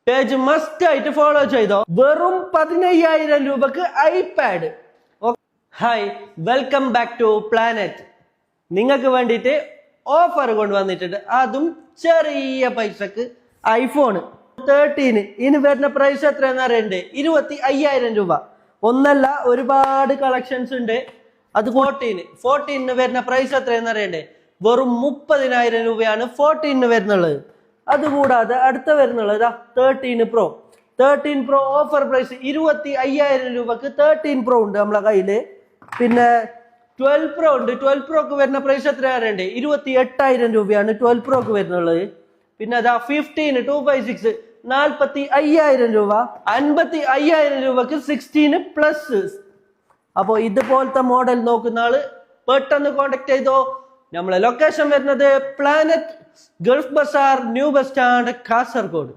Page must ആയിട്ട് follow ചെയ്തോ. വെറും 15,000 രൂപക്ക് iPad. Hi, welcome back to planet. നിങ്ങൾക്ക് വേണ്ടിയിട്ട് ഓഫർ കൊണ്ടുവന്നിട്ടുണ്ട്, അതും ചെറിയ പൈസക്ക്. ഐഫോൺ 13 ഇനി വരുന്ന പ്രൈസ് എത്രയെന്ന് അറിയണ്ടേ? 25,000 രൂപ. ഒന്നല്ല, ഒരുപാട് കളക്ഷൻസ് ഉണ്ട്. അത് 14 വരുന്ന പ്രൈസ് എത്രയെന്ന് അറിയണ്ടേ? വെറും 30,000 രൂപയാണ് 14 വരുന്നുള്ളത്. അതുകൂടാതെ അടുത്ത വരുന്നുള്ളത് 13 പ്രോ ഓഫർ പ്രൈസ് 25,000 രൂപക്ക് 13 പ്രോ ഉണ്ട് നമ്മളെ കയ്യില്. പിന്നെ 12 പ്രോ ഉണ്ട്. 12 പ്രോക്ക് വരുന്ന പ്രൈസ് എത്ര അറിയണ്ടേ? 28,000 രൂപയാണ് 12 പ്രോക്ക് വരുന്നുള്ളത്. പിന്നെ 15 256 45,000 രൂപ. 55,000 രൂപക്ക് 16 പ്ലസ്. അപ്പോ ഇതുപോലത്തെ മോഡൽ നോക്കുന്ന ആള് പെട്ടെന്ന് കോണ്ടാക്ട് ചെയ്തോ. നമ്മളെ ലൊക്കേഷൻ വരുന്നത് planet, Gulf Bazaar, new bus stand, Kasaragod.